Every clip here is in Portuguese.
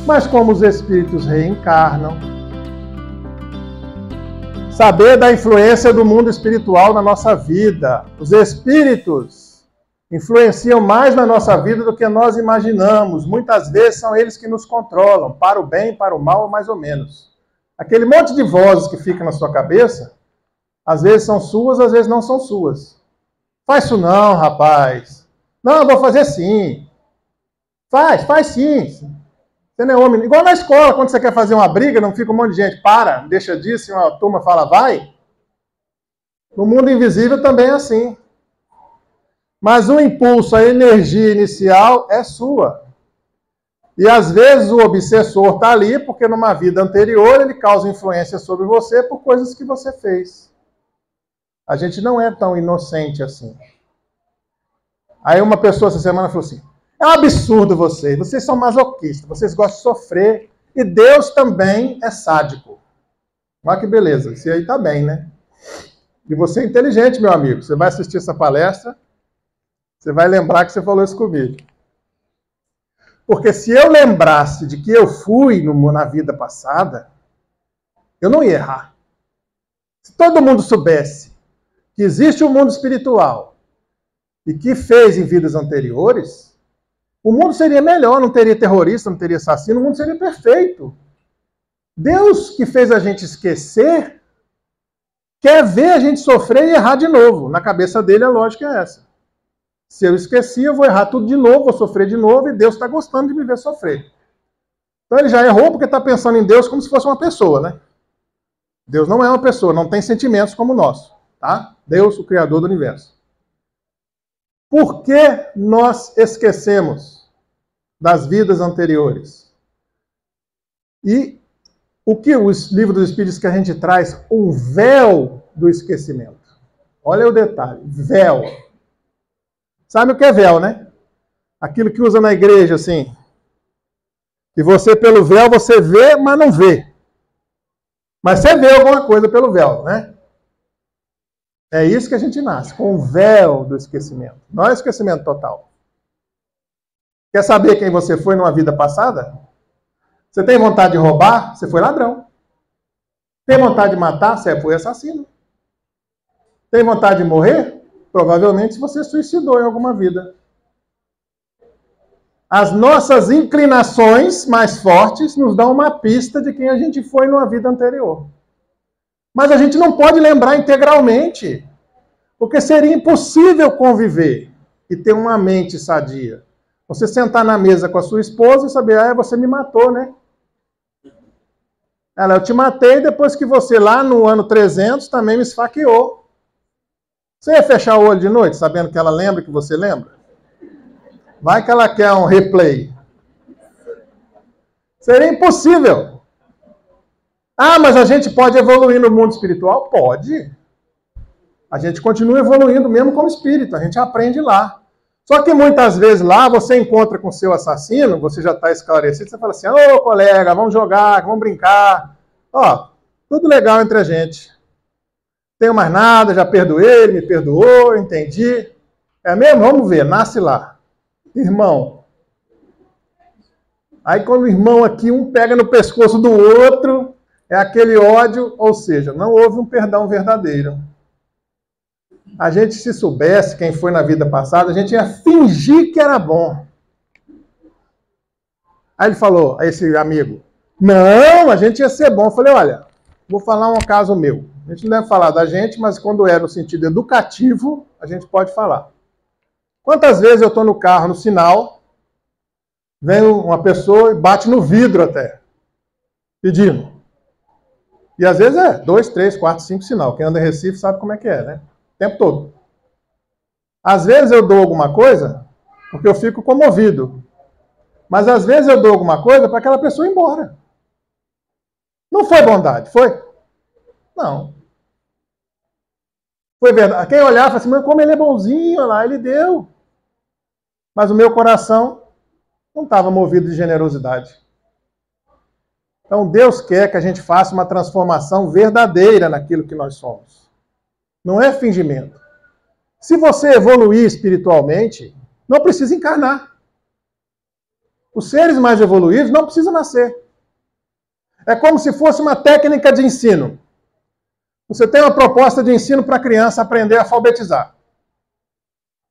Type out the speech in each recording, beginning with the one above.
mas como os espíritos reencarnam. Saber da influência do mundo espiritual na nossa vida. Os espíritos influenciam mais na nossa vida do que nós imaginamos. Muitas vezes são eles que nos controlam, para o bem, para o mal, mais ou menos. Aquele monte de vozes que fica na sua cabeça, às vezes são suas, às vezes não são suas. Faz isso não, rapaz. Não, eu vou fazer sim. Faz sim. Você não é homem. Igual na escola, quando você quer fazer uma briga, não fica um monte de gente, para, deixa disso, e uma turma fala, vai. No mundo invisível também é assim. Mas o impulso, a energia inicial é sua. E às vezes o obsessor está ali porque numa vida anterior ele causa influência sobre você por coisas que você fez. A gente não é tão inocente assim. Aí uma pessoa essa semana falou assim, é um absurdo vocês são masoquistas, vocês gostam de sofrer, e Deus também é sádico. Olha que beleza, esse aí tá bem, né? E você é inteligente, meu amigo, você vai assistir essa palestra, você vai lembrar que você falou isso comigo. Porque se eu lembrasse de que eu fui na vida passada, eu não ia errar. Se todo mundo soubesse que existe um mundo espiritual e que fez em vidas anteriores, o mundo seria melhor, não teria terrorista, não teria assassino, o mundo seria perfeito. Deus que fez a gente esquecer, quer ver a gente sofrer e errar de novo. Na cabeça dele a lógica é essa. Se eu esqueci, eu vou errar tudo de novo, vou sofrer de novo, e Deus está gostando de me ver sofrer. Então ele já errou porque está pensando em Deus como se fosse uma pessoa, né? Deus não é uma pessoa, não tem sentimentos como o nosso, tá? Deus, o Criador do Universo. Por que nós esquecemos das vidas anteriores? E o que o livro dos Espíritos que a gente traz? Um véu do esquecimento. Olha o detalhe, véu. Sabe o que é véu, né? Aquilo que usa na igreja, assim. Que você, pelo véu, você vê, mas não vê. Mas você vê alguma coisa pelo véu, né? É isso que a gente nasce, com o véu do esquecimento. Não é esquecimento total. Quer saber quem você foi numa vida passada? Você tem vontade de roubar? Você foi ladrão. Tem vontade de matar? Você foi assassino. Tem vontade de morrer? Provavelmente você suicidou em alguma vida. As nossas inclinações mais fortes nos dão uma pista de quem a gente foi numa vida anterior. Mas a gente não pode lembrar integralmente, porque seria impossível conviver e ter uma mente sadia. Você sentar na mesa com a sua esposa e saber, você me matou, né? Ela, eu te matei depois que você lá no ano 300 também me esfaqueou. Você ia fechar o olho de noite sabendo que ela lembra que você lembra? Vai que ela quer um replay. Seria impossível. Ah, mas a gente pode evoluir no mundo espiritual? Pode. A gente continua evoluindo mesmo como espírito, a gente aprende lá. Só que muitas vezes lá você encontra com o seu assassino, você já está esclarecido, você fala assim, ô colega, vamos jogar, vamos brincar. Ó, tudo legal entre a gente. Não tenho mais nada, já perdoei, ele me perdoou, entendi. É mesmo? Vamos ver, nasce lá. Irmão. Aí quando o irmão aqui, um pega no pescoço do outro, é aquele ódio, ou seja, não houve um perdão verdadeiro. A gente, se soubesse quem foi na vida passada, a gente ia fingir que era bom. Aí ele falou, a esse amigo, não, a gente ia ser bom. Eu falei, olha, vou falar um caso meu. A gente não deve falar da gente, mas quando é no sentido educativo, a gente pode falar. Quantas vezes eu estou no carro, no sinal, vem uma pessoa e bate no vidro até, pedindo. E às vezes 2, 3, 4, 5 sinal. Quem anda em Recife sabe como é que é, né? O tempo todo. Às vezes eu dou alguma coisa porque eu fico comovido. Mas às vezes eu dou alguma coisa para aquela pessoa ir embora. Não foi bondade, foi? Não. Foi verdade. Quem olhar fala assim, mas como ele é bonzinho, olha lá, ele deu. Mas o meu coração não estava movido de generosidade. Então Deus quer que a gente faça uma transformação verdadeira naquilo que nós somos. Não é fingimento. Se você evoluir espiritualmente, não precisa encarnar. Os seres mais evoluídos não precisam nascer. É como se fosse uma técnica de ensino. Você tem uma proposta de ensino para a criança aprender a alfabetizar.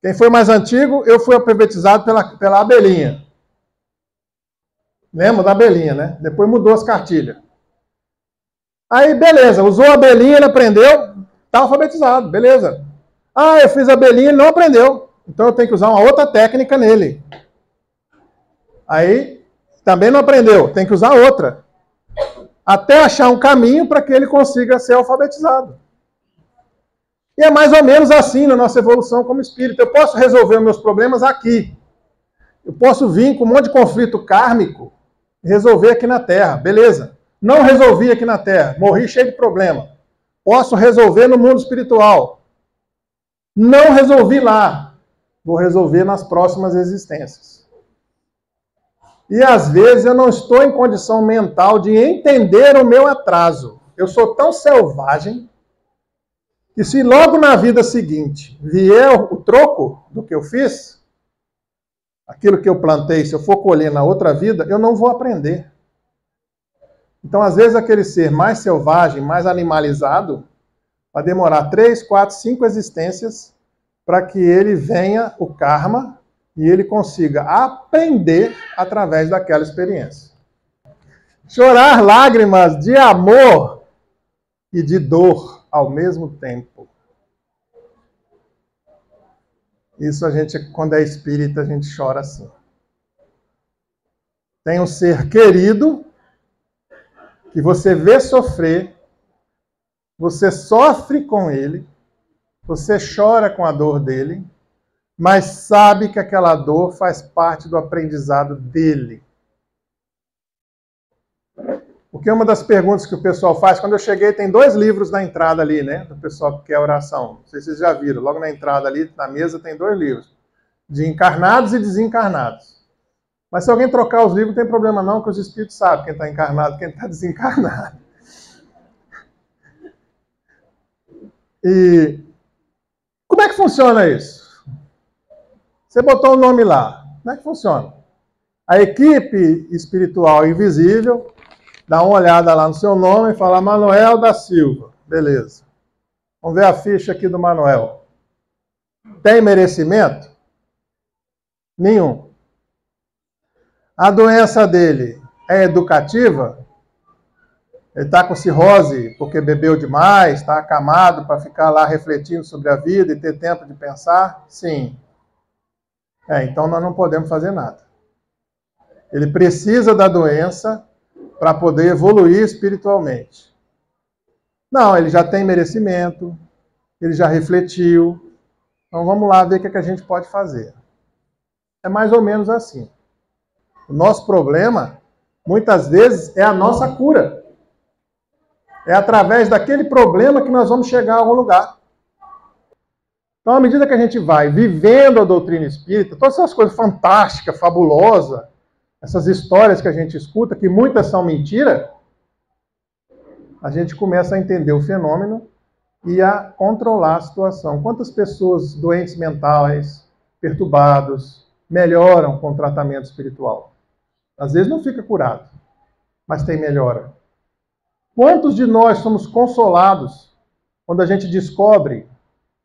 Quem foi mais antigo, eu fui alfabetizado pela abelhinha. Lembra da abelhinha, né? Depois mudou as cartilhas. Aí, beleza, usou a abelhinha, ele aprendeu, está alfabetizado, beleza. Ah, eu fiz a abelhinha, ele não aprendeu. Então eu tenho que usar uma outra técnica nele. Aí, também não aprendeu, tem que usar outra. Até achar um caminho para que ele consiga ser alfabetizado. E é mais ou menos assim na nossa evolução como espírito. Eu posso resolver os meus problemas aqui. Eu posso vir com um monte de conflito kármico e resolver aqui na Terra, beleza. Não resolvi aqui na Terra, morri cheio de problema. Posso resolver no mundo espiritual. Não resolvi lá, vou resolver nas próximas existências. E às vezes eu não estou em condição mental de entender o meu atraso. Eu sou tão selvagem que se logo na vida seguinte vier o troco do que eu fiz, aquilo que eu plantei, se eu for colher na outra vida, eu não vou aprender. Então, às vezes, aquele ser mais selvagem, mais animalizado, vai demorar 3, 4, 5 existências para que ele venha o karma e ele consiga aprender através daquela experiência. Chorar lágrimas de amor e de dor ao mesmo tempo. Isso a gente, quando é espírita, a gente chora assim. Tem um ser querido que você vê sofrer, você sofre com ele, você chora com a dor dele, mas sabe que aquela dor faz parte do aprendizado dele. Porque uma das perguntas que o pessoal faz, quando eu cheguei, tem 2 livros na entrada ali, né? Do pessoal que quer oração. Não sei se vocês já viram. Logo na entrada ali, na mesa, tem 2 livros. De encarnados e desencarnados. Mas se alguém trocar os livros, não tem problema não, que os espíritos sabem quem está encarnado e quem está desencarnado. E como é que funciona isso? Você botou o nome lá. Como é que funciona? A equipe espiritual invisível dá uma olhada lá no seu nome e fala Manuel da Silva. Beleza. Vamos ver a ficha aqui do Manuel. Tem merecimento? Nenhum. A doença dele é educativa? Ele está com cirrose porque bebeu demais, está acamado para ficar lá refletindo sobre a vida e ter tempo de pensar? Sim. Então nós não podemos fazer nada. Ele precisa da doença para poder evoluir espiritualmente. Não, ele já tem merecimento, ele já refletiu. Então vamos lá ver o que a gente pode fazer. É mais ou menos assim. O nosso problema, muitas vezes, é a nossa cura. É através daquele problema que nós vamos chegar a algum lugar. Então, à medida que a gente vai vivendo a doutrina espírita, todas essas coisas fantásticas, fabulosas, essas histórias que a gente escuta, que muitas são mentira, a gente começa a entender o fenômeno e a controlar a situação. Quantas pessoas doentes mentais, perturbados, melhoram com o tratamento espiritual? Às vezes não fica curado, mas tem melhora. Quantos de nós somos consolados quando a gente descobre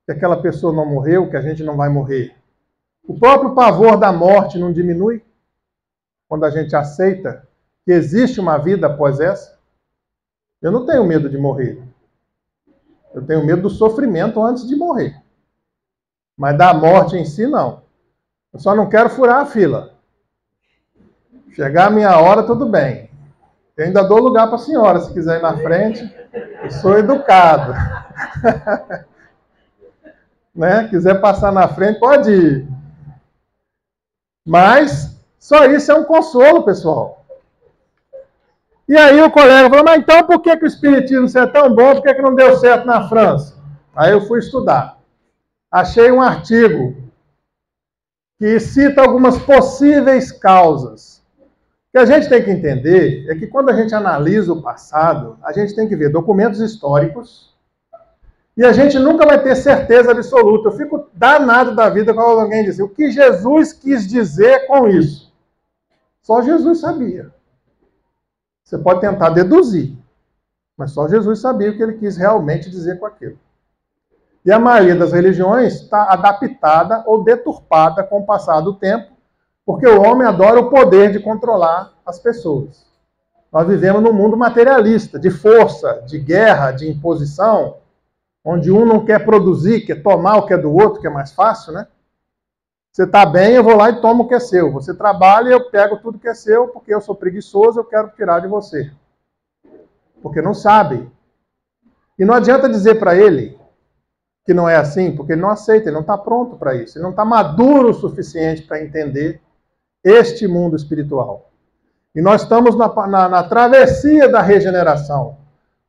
que aquela pessoa não morreu, que a gente não vai morrer? O próprio pavor da morte não diminui quando a gente aceita que existe uma vida após essa? Eu não tenho medo de morrer. Eu tenho medo do sofrimento antes de morrer. Mas da morte em si, não. Eu só não quero furar a fila. Chegar a minha hora, tudo bem. Eu ainda dou lugar para a senhora, se quiser ir na frente. Eu sou educado. Né? Quiser passar na frente, pode ir. Mas só isso é um consolo, pessoal. E aí o colega falou, mas então por que o espiritismo é tão bom, por que não deu certo na França? Aí eu fui estudar. Achei um artigo que cita algumas possíveis causas. O que a gente tem que entender é que quando a gente analisa o passado, a gente tem que ver documentos históricos e a gente nunca vai ter certeza absoluta. Eu fico danado da vida quando alguém diz o que Jesus quis dizer com isso. Só Jesus sabia. Você pode tentar deduzir, mas só Jesus sabia o que ele quis realmente dizer com aquilo. E a maioria das religiões está adaptada ou deturpada com o passar do tempo, porque o homem adora o poder de controlar as pessoas. Nós vivemos num mundo materialista, de força, de guerra, de imposição, onde um não quer produzir, quer tomar o que é do outro, que é mais fácil, né? Você está bem, eu vou lá e tomo o que é seu. Você trabalha e eu pego tudo que é seu, porque eu sou preguiçoso, eu quero tirar de você. Porque não sabe. E não adianta dizer para ele que não é assim, porque ele não aceita, ele não está pronto para isso. Ele não está maduro o suficiente para entender este mundo espiritual. E nós estamos na travessia da regeneração,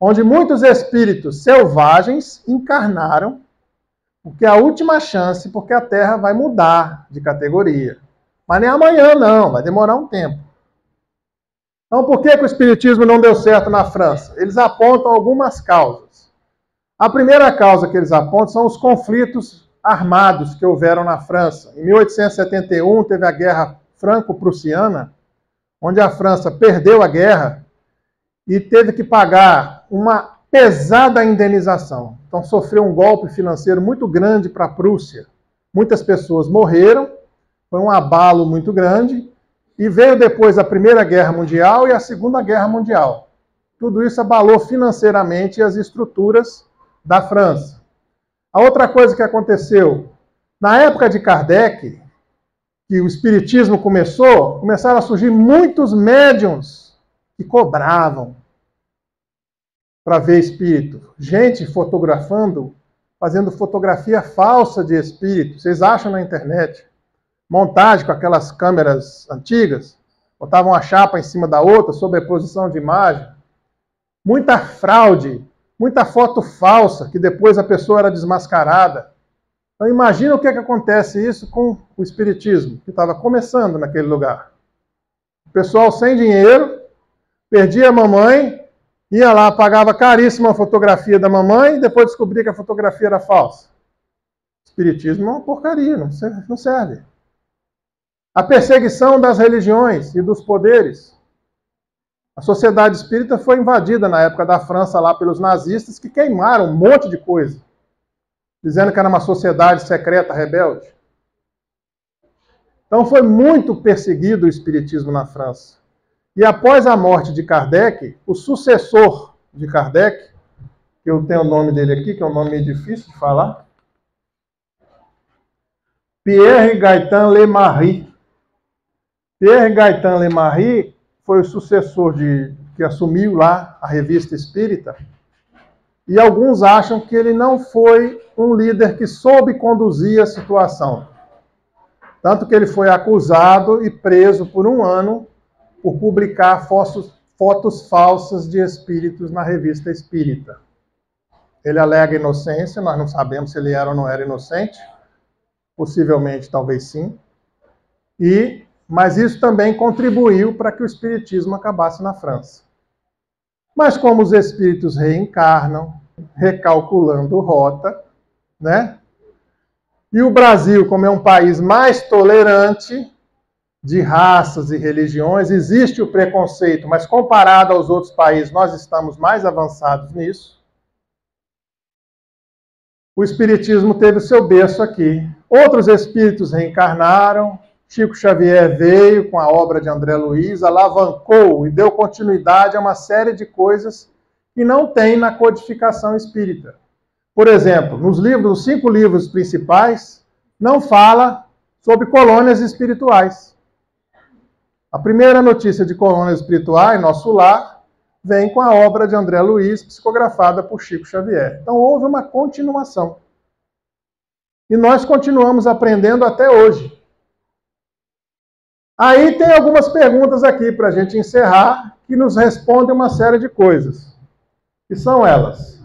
onde muitos espíritos selvagens encarnaram, porque é a última chance, porque a Terra vai mudar de categoria. Mas nem amanhã não, vai demorar um tempo. Então por que o espiritismo não deu certo na França? Eles apontam algumas causas. A primeira causa que eles apontam são os conflitos armados que houveram na França. Em 1871 teve a Guerra Franco-Prussiana, onde a França perdeu a guerra e teve que pagar uma pesada indenização. Então sofreu um golpe financeiro muito grande para a Prússia. Muitas pessoas morreram, foi um abalo muito grande, e veio depois a Primeira Guerra Mundial e a Segunda Guerra Mundial. Tudo isso abalou financeiramente as estruturas da França. A outra coisa que aconteceu, na época de Kardec, que o espiritismo começaram a surgir muitos médiuns que cobravam para ver espírito. Gente fotografando, fazendo fotografia falsa de espírito. Vocês acham na internet? Montagem com aquelas câmeras antigas, botavam uma chapa em cima da outra, sobreposição de imagem. Muita fraude, muita foto falsa, que depois a pessoa era desmascarada. Então imagina o que acontece isso com o espiritismo, que estava começando naquele lugar. O pessoal sem dinheiro, perdia a mamãe, ia lá, pagava caríssima a fotografia da mamãe e depois descobria que a fotografia era falsa. O espiritismo é uma porcaria, não serve. A perseguição das religiões e dos poderes. A sociedade espírita foi invadida na época da França lá pelos nazistas, que queimaram um monte de coisa, dizendo que era uma sociedade secreta rebelde. Então foi muito perseguido o espiritismo na França. E após a morte de Kardec, o sucessor de Kardec, que eu tenho o nome dele aqui, que é um nome meio difícil de falar, Pierre Gaëtan Lemarie. Pierre Gaëtan Lemarie foi o sucessor que assumiu lá a Revista Espírita, e alguns acham que ele não foi um líder que soube conduzir a situação. Tanto que ele foi acusado e preso por 1 ano por publicar fotos falsas de espíritos na Revista Espírita. Ele alega inocência, nós não sabemos se ele era ou não era inocente, possivelmente, talvez sim, mas isso também contribuiu para que o espiritismo acabasse na França. Mas como os espíritos reencarnam, recalculando rota, né? E o Brasil, como é um país mais tolerante de raças e religiões, existe o preconceito, mas comparado aos outros países, nós estamos mais avançados nisso. O espiritismo teve o seu berço aqui. Outros espíritos reencarnaram, Chico Xavier veio com a obra de André Luiz, alavancou e deu continuidade a uma série de coisas que não tem na codificação espírita. Por exemplo, nos 5 livros principais, não fala sobre colônias espirituais. A primeira notícia de colônias espirituais, Nosso Lar, vem com a obra de André Luiz, psicografada por Chico Xavier. Então houve uma continuação. E nós continuamos aprendendo até hoje. Aí tem algumas perguntas aqui para a gente encerrar, que nos respondem uma série de coisas. Que são elas.